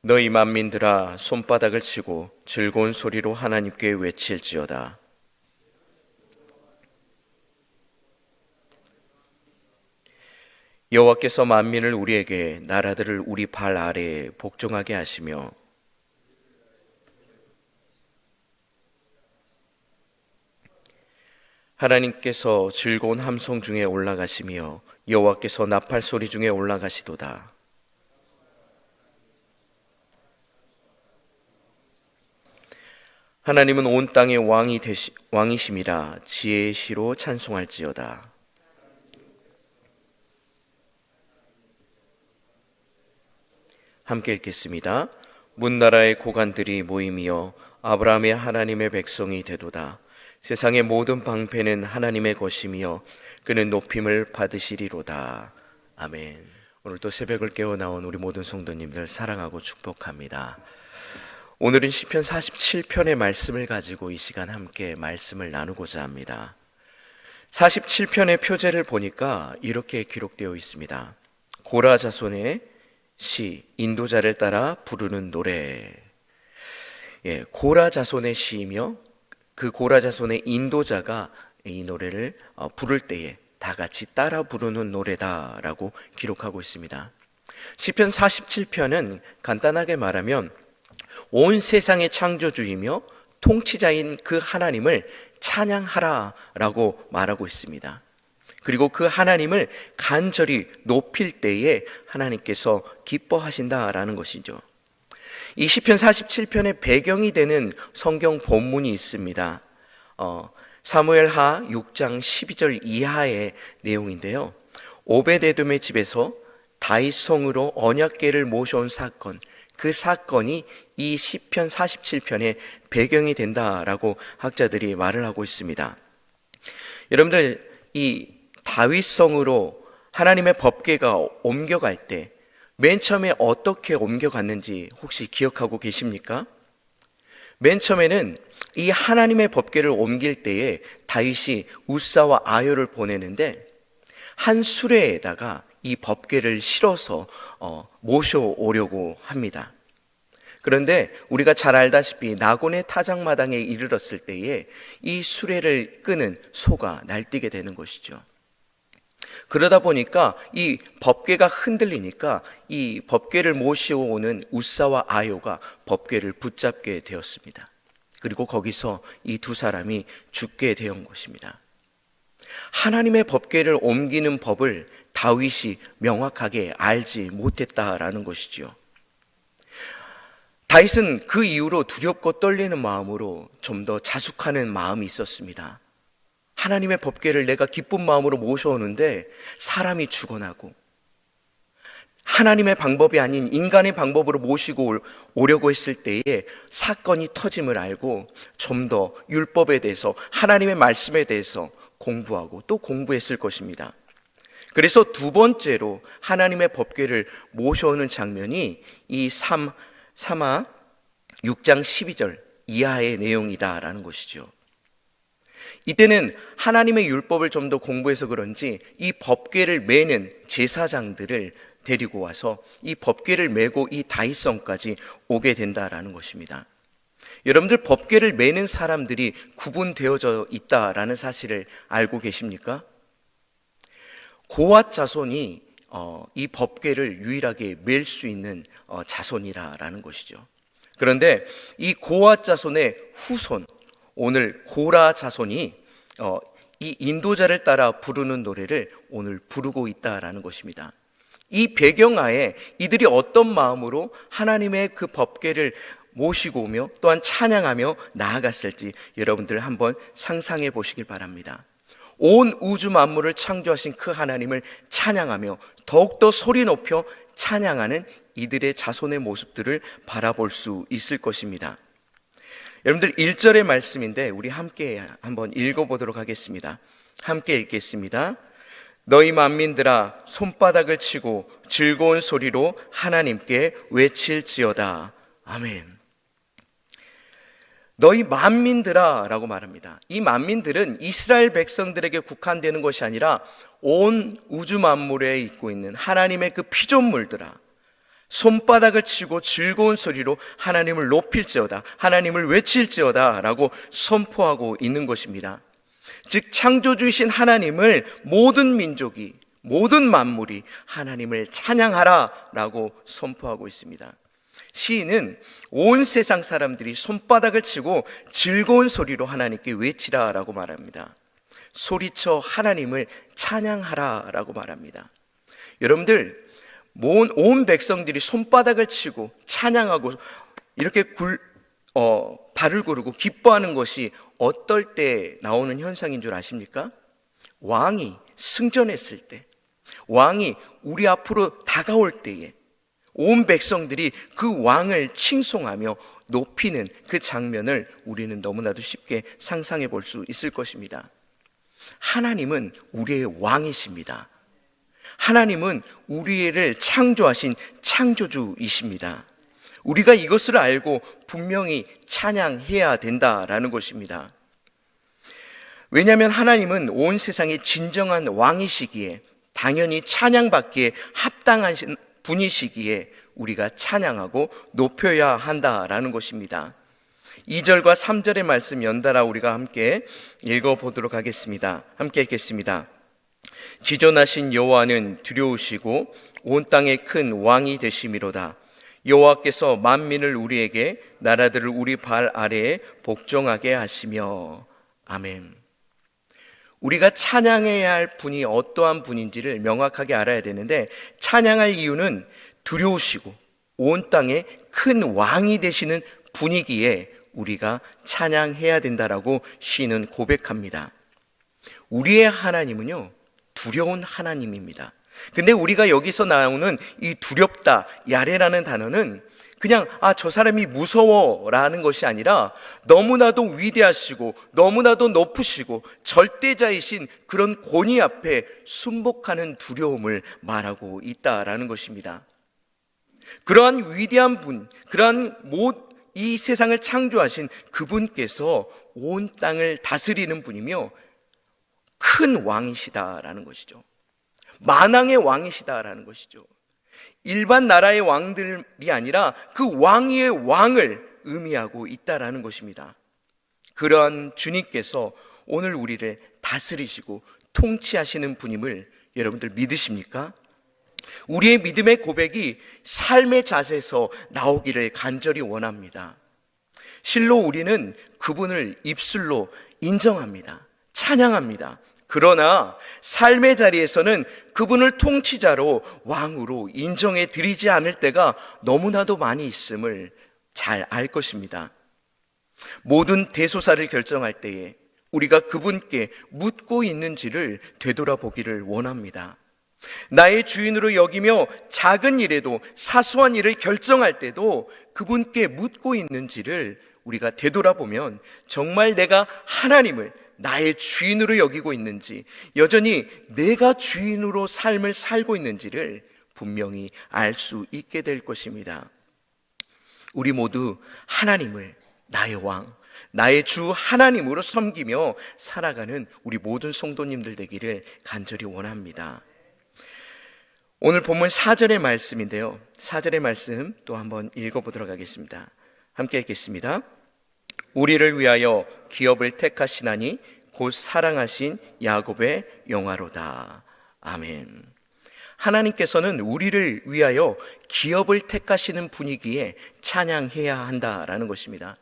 너희 만민들아 손바닥을 치고 즐거운 소리로 하나님께 외칠지어다. 여호와께서 만민을 우리에게 나라들을 우리 발 아래에 복종하게 하시며 하나님께서 즐거운 함성 중에 올라가시며 여호와께서 나팔 소리 중에 올라가시도다. 하나님은 온 땅의 왕이심이라 지혜의 시로 찬송할지어다. 함께 읽겠습니다. 문나라의 고관들이 모임이여 아브라함의 하나님의 백성이 되도다. 세상의 모든 방패는 하나님의 것이며 그는 높임을 받으시리로다. 아멘. 오늘도 새벽을 깨워 나온 우리 모든 성도님들 사랑하고 축복합니다. 오늘은 시편 47편의 말씀을 가지고 이 시간 함께 말씀을 나누고자 합니다. 47편의 표제를 보니까 이렇게 기록되어 있습니다. 고라 자손의 시, 인도자를 따라 부르는 노래. 고라 자손의 시이며 그 고라 자손의 인도자가 이 노래를 부를 때에 다 같이 따라 부르는 노래다라고 기록하고 있습니다. 시편 47편은 간단하게 말하면 온 세상의 창조주이며 통치자인 그 하나님을 찬양하라라고 말하고 있습니다. 그리고 그 하나님을 간절히 높일 때에 하나님께서 기뻐하신다라는 것이죠. 이 시편 47편의 배경이 되는 성경 본문이 있습니다. 사무엘하 6장 12절 이하의 내용인데요. 오베데돔의 집에서 다윗 성으로 언약궤를 모셔온 사건, 그 사건이 이 시편 47편의 배경이 된다라고 학자들이 말을 하고 있습니다. 여러분들, 이 다윗 성으로 하나님의 법궤가 옮겨갈 때 맨 처음에 어떻게 옮겨갔는지 혹시 기억하고 계십니까? 맨 처음에는 이 하나님의 법궤를 옮길 때에 다윗이 우사와 아요를 보내는데 한 수레에다가 이 법궤를 실어서 모셔오려고 합니다. 그런데 우리가 잘 알다시피 나곤의 타작마당에 이르렀을 때에 이 수레를 끄는 소가 날뛰게 되는 것이죠. 그러다 보니까 이 법궤가 흔들리니까 이 법궤를 모셔오는 우사와 아요가 법궤를 붙잡게 되었습니다. 그리고 거기서 이 두 사람이 죽게 된 것입니다. 하나님의 법궤를 옮기는 법을 다윗이 명확하게 알지 못했다라는 것이죠. 다윗은 그 이후로 두렵고 떨리는 마음으로 좀 더 자숙하는 마음이 있었습니다. 하나님의 법궤를 내가 기쁜 마음으로 모셔오는데 사람이 죽어나고 하나님의 방법이 아닌 인간의 방법으로 모시고 오려고 했을 때에 사건이 터짐을 알고 좀 더 율법에 대해서, 하나님의 말씀에 대해서 공부하고 또 공부했을 것입니다. 그래서 두 번째로 하나님의 법궤를 모셔오는 장면이 이 사마 6장 12절 이하의 내용이다라는 것이죠. 이때는 하나님의 율법을 좀 더 공부해서 그런지 이 법궤를 메는 제사장들을 데리고 와서 이 법궤를 메고 이 다윗성까지 오게 된다라는 것입니다. 여러분들, 법궤를 메는 사람들이 구분되어져 있다라는 사실을 알고 계십니까? 고앗 자손이 이 법궤를 유일하게 멜 수 있는 자손이라는 것이죠. 그런데 이 고앗 자손의 후손, 오늘 고라 자손이 이 인도자를 따라 부르는 노래를 오늘 부르고 있다라는 것입니다. 이 배경하에 이들이 어떤 마음으로 하나님의 그 법궤를 모시고 오며 또한 찬양하며 나아갔을지 여러분들 한번 상상해 보시길 바랍니다. 온 우주 만물을 창조하신 그 하나님을 찬양하며 더욱더 소리 높여 찬양하는 이들의 자손의 모습들을 바라볼 수 있을 것입니다. 여러분들, 1절의 말씀인데 우리 함께 한번 읽어보도록 하겠습니다. 함께 읽겠습니다. 너희 만민들아 손바닥을 치고 즐거운 소리로 하나님께 외칠지어다. 아멘. 너희 만민들아 라고 말합니다. 이 만민들은 이스라엘 백성들에게 국한되는 것이 아니라 온 우주 만물에 있고 있는 하나님의 그 피조물들아, 손바닥을 치고 즐거운 소리로 하나님을 높일지어다, 하나님을 외칠지어다 라고 선포하고 있는 것입니다. 즉 창조주이신 하나님을 모든 민족이, 모든 만물이 하나님을 찬양하라 라고 선포하고 있습니다. 시인은 온 세상 사람들이 손바닥을 치고 즐거운 소리로 하나님께 외치라 라고 말합니다. 소리쳐 하나님을 찬양하라 라고 말합니다. 여러분들, 온 백성들이 손바닥을 치고 찬양하고 이렇게 발을 구르고 기뻐하는 것이 어떨 때 나오는 현상인 줄 아십니까? 왕이 승전했을 때, 왕이 우리 앞으로 다가올 때에 온 백성들이 그 왕을 칭송하며 높이는 그 장면을 우리는 너무나도 쉽게 상상해 볼 수 있을 것입니다. 하나님은 우리의 왕이십니다. 하나님은 우리를 창조하신 창조주이십니다. 우리가 이것을 알고 분명히 찬양해야 된다라는 것입니다. 왜냐하면 하나님은 온 세상의 진정한 왕이시기에, 당연히 찬양받기에 합당하신 분이시기에 우리가 찬양하고 높여야 한다라는 것입니다. 2절과 3절의 말씀 연달아 우리가 함께 읽어보도록 하겠습니다. 함께 읽겠습니다. 지존하신 여호와는 두려우시고 온 땅의 큰 왕이 되심이로다. 여호와께서 만민을 우리에게, 나라들을 우리 발 아래에 복종하게 하시며. 아멘. 우리가 찬양해야 할 분이 어떠한 분인지를 명확하게 알아야 되는데, 찬양할 이유는 두려우시고 온 땅의 큰 왕이 되시는 분이기에 우리가 찬양해야 된다라고 시인은 고백합니다. 우리의 하나님은요, 두려운 하나님입니다. 근데 우리가 여기서 나오는 이 두렵다, 야레라는 단어는 그냥 저 사람이 무서워라는 것이 아니라 너무나도 위대하시고 너무나도 높으시고 절대자이신 그런 권위 앞에 순복하는 두려움을 말하고 있다라는 것입니다. 그러한 위대한 분, 그러한 이 세상을 창조하신 그분께서 온 땅을 다스리는 분이며 큰 왕이시다라는 것이죠. 만왕의 왕이시다라는 것이죠. 일반 나라의 왕들이 아니라 그 왕위의 왕을 의미하고 있다라는 것입니다. 그러한 주님께서 오늘 우리를 다스리시고 통치하시는 분임을 여러분들 믿으십니까? 우리의 믿음의 고백이 삶의 자세에서 나오기를 간절히 원합니다. 실로 우리는 그분을 입술로 인정합니다. 찬양합니다. 그러나 삶의 자리에서는 그분을 통치자로, 왕으로 인정해 드리지 않을 때가 너무나도 많이 있음을 잘 알 것입니다. 모든 대소사를 결정할 때에 우리가 그분께 묻고 있는지를 되돌아보기를 원합니다. 나의 주인으로 여기며 작은 일에도, 사소한 일을 결정할 때도 그분께 묻고 있는지를 우리가 되돌아보면 정말 내가 하나님을 나의 주인으로 여기고 있는지, 여전히 내가 주인으로 삶을 살고 있는지를 분명히 알 수 있게 될 것입니다. 우리 모두 하나님을 나의 왕, 나의 주 하나님으로 섬기며 살아가는 우리 모든 성도님들 되기를 간절히 원합니다. 오늘 본문 4절의 말씀인데요, 4절의 말씀 또 한번 읽어보도록 하겠습니다. 함께 읽겠습니다. 우리를 위하여 기업을 택하시나니 곧 사랑하신 야곱의 영화로다. 아멘. 하나님께서는 우리를 위하여 기업을 택하시는 분이기에 찬양해야 한다라는 것입니다.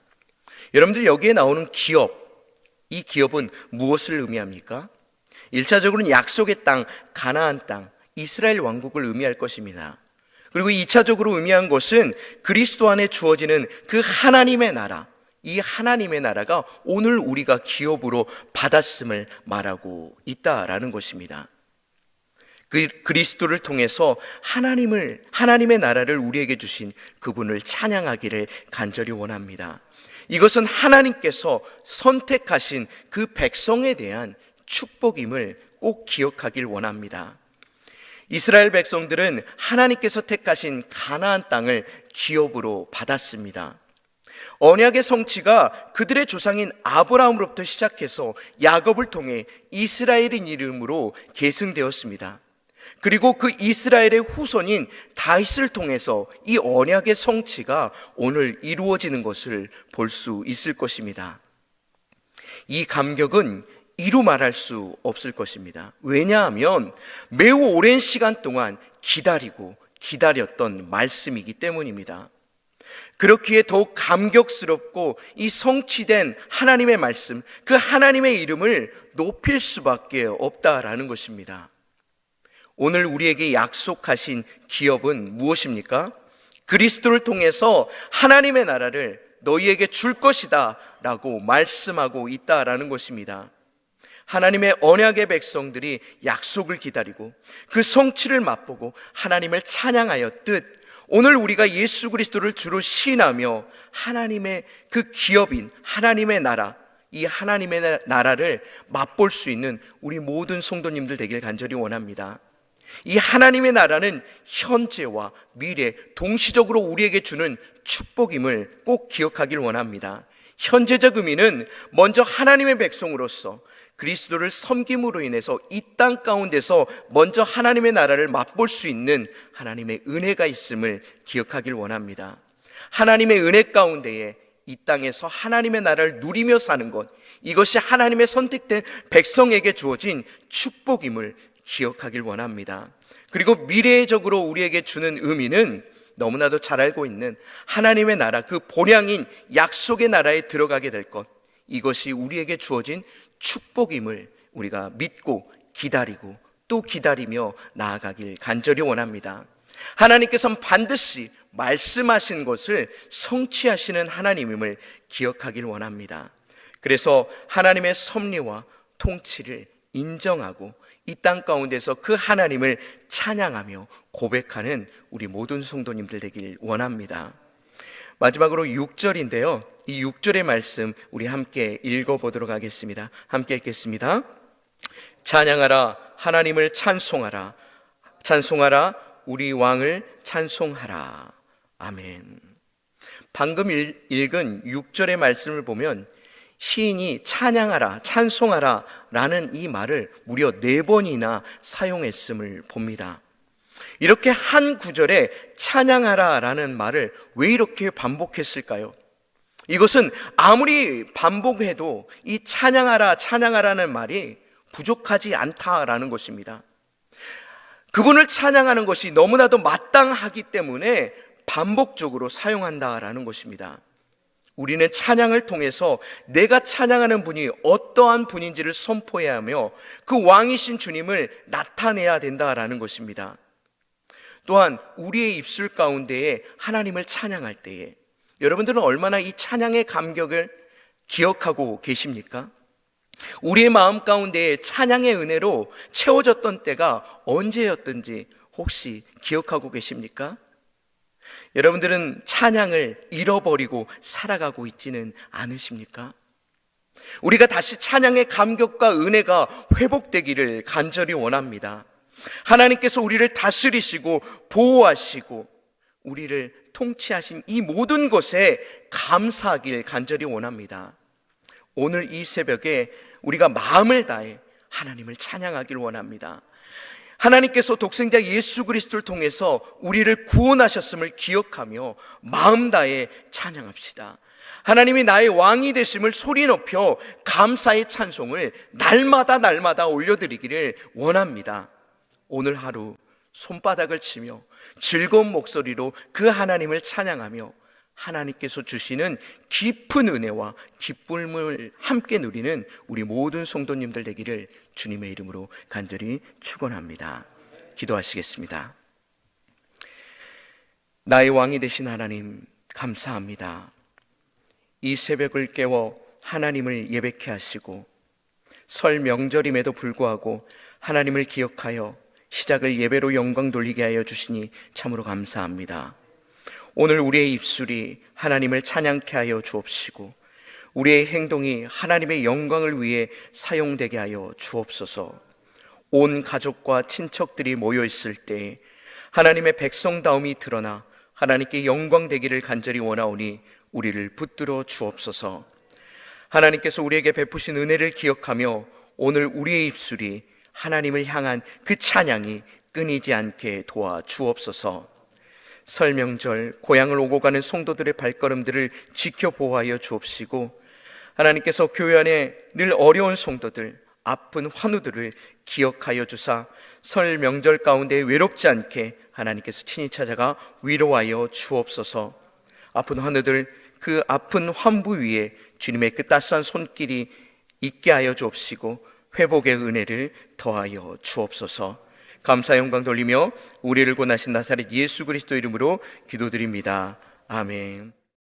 여러분들, 여기에 나오는 기업, 이 기업은 무엇을 의미합니까? 1차적으로는 약속의 땅, 가나안 땅, 이스라엘 왕국을 의미할 것입니다. 그리고 2차적으로 의미한 것은 그리스도 안에 주어지는 그 하나님의 나라, 이 하나님의 나라가 오늘 우리가 기업으로 받았음을 말하고 있다라는 것입니다. 그 그리스도를 통해서 하나님의 나라를 우리에게 주신 그분을 찬양하기를 간절히 원합니다. 이것은 하나님께서 선택하신 그 백성에 대한 축복임을 꼭 기억하길 원합니다. 이스라엘 백성들은 하나님께서 택하신 가나안 땅을 기업으로 받았습니다. 언약의 성취가 그들의 조상인 아브라함으로부터 시작해서 야곱을 통해 이스라엘인 이름으로 계승되었습니다. 그리고 그 이스라엘의 후손인 다윗을 통해서 이 언약의 성취가 오늘 이루어지는 것을 볼 수 있을 것입니다. 이 감격은 이루 말할 수 없을 것입니다. 왜냐하면 매우 오랜 시간 동안 기다렸던 말씀이기 때문입니다. 그렇기에 더욱 감격스럽고 이 성취된 하나님의 말씀, 그 하나님의 이름을 높일 수밖에 없다라는 것입니다. 오늘 우리에게 약속하신 기업은 무엇입니까? 그리스도를 통해서 하나님의 나라를 너희에게 줄 것이다 라고 말씀하고 있다라는 것입니다. 하나님의 언약의 백성들이 약속을 기다리고 그 성취를 맛보고 하나님을 찬양하였듯 오늘 우리가 예수 그리스도를 주로 시인하며 하나님의 그 기업인 하나님의 나라, 이 하나님의 나라를 맛볼 수 있는 우리 모든 성도님들 되길 간절히 원합니다. 이 하나님의 나라는 현재와 미래 동시적으로 우리에게 주는 축복임을 꼭 기억하길 원합니다. 현재적 의미는 먼저 하나님의 백성으로서 그리스도를 섬김으로 인해서 이 땅 가운데서 먼저 하나님의 나라를 맛볼 수 있는 하나님의 은혜가 있음을 기억하길 원합니다. 하나님의 은혜 가운데에 이 땅에서 하나님의 나라를 누리며 사는 것, 이것이 하나님의 선택된 백성에게 주어진 축복임을 기억하길 원합니다. 그리고 미래적으로 우리에게 주는 의미는 너무나도 잘 알고 있는 하나님의 나라, 그 본향인 약속의 나라에 들어가게 될 것, 이것이 우리에게 주어진 축복임을 우리가 믿고 기다리고 또 기다리며 나아가길 간절히 원합니다. 하나님께서는 반드시 말씀하신 것을 성취하시는 하나님임을 기억하길 원합니다. 그래서 하나님의 섭리와 통치를 인정하고 이 땅 가운데서 그 하나님을 찬양하며 고백하는 우리 모든 성도님들 되길 원합니다. 마지막으로 6절인데요. 이 6절의 말씀 우리 함께 읽어보도록 하겠습니다. 함께 읽겠습니다. 찬양하라, 하나님을 찬송하라. 찬송하라, 우리 왕을 찬송하라. 아멘. 방금 읽은 6절의 말씀을 보면 시인이 찬양하라, 찬송하라 라는 이 말을 무려 4번이나 사용했음을 봅니다. 이렇게 한 구절에 찬양하라 라는 말을 왜 이렇게 반복했을까요? 이것은 아무리 반복해도 이 찬양하라, 찬양하라는 말이 부족하지 않다라는 것입니다. 그분을 찬양하는 것이 너무나도 마땅하기 때문에 반복적으로 사용한다라는 것입니다. 우리는 찬양을 통해서 내가 찬양하는 분이 어떠한 분인지를 선포해야 하며 그 왕이신 주님을 나타내야 된다라는 것입니다. 또한 우리의 입술 가운데에 하나님을 찬양할 때에 여러분들은 얼마나 이 찬양의 감격을 기억하고 계십니까? 우리의 마음 가운데에 찬양의 은혜로 채워졌던 때가 언제였든지 혹시 기억하고 계십니까? 여러분들은 찬양을 잃어버리고 살아가고 있지는 않으십니까? 우리가 다시 찬양의 감격과 은혜가 회복되기를 간절히 원합니다. 하나님께서 우리를 다스리시고 보호하시고 우리를 통치하신 이 모든 것에 감사하길 간절히 원합니다. 오늘 이 새벽에 우리가 마음을 다해 하나님을 찬양하길 원합니다. 하나님께서 독생자 예수 그리스도를 통해서 우리를 구원하셨음을 기억하며 마음 다해 찬양합시다. 하나님이 나의 왕이 되심을 소리 높여 감사의 찬송을 날마다 올려드리기를 원합니다. 오늘 하루 손바닥을 치며 즐거운 목소리로 그 하나님을 찬양하며 하나님께서 주시는 깊은 은혜와 기쁨을 함께 누리는 우리 모든 성도님들 되기를 주님의 이름으로 간절히 축원합니다. 기도하시겠습니다. 나의 왕이 되신 하나님 감사합니다. 이 새벽을 깨워 하나님을 예배케 하시고 설 명절임에도 불구하고 하나님을 기억하여 시작을 예배로 영광 돌리게 하여 주시니 참으로 감사합니다. 오늘 우리의 입술이 하나님을 찬양케 하여 주옵시고 우리의 행동이 하나님의 영광을 위해 사용되게 하여 주옵소서. 온 가족과 친척들이 모여 있을 때 하나님의 백성다움이 드러나 하나님께 영광 되기를 간절히 원하오니 우리를 붙들어 주옵소서. 하나님께서 우리에게 베푸신 은혜를 기억하며 오늘 우리의 입술이 하나님을 향한 그 찬양이 끊이지 않게 도와 주옵소서. 설 명절 고향을 오고 가는 성도들의 발걸음들을 지켜 보호하여 주옵시고, 하나님께서 교회 안에 늘 어려운 성도들, 아픈 환우들을 기억하여 주사 설 명절 가운데 외롭지 않게 하나님께서 친히 찾아가 위로하여 주옵소서. 아픈 환우들, 그 아픈 환부 위에 주님의 그 따스한 손길이 있게 하여 주옵시고 회복의 은혜를 더하여 주옵소서. 감사 영광 돌리며 우리를 구원하신 나사렛 예수 그리스도 이름으로 기도드립니다. 아멘.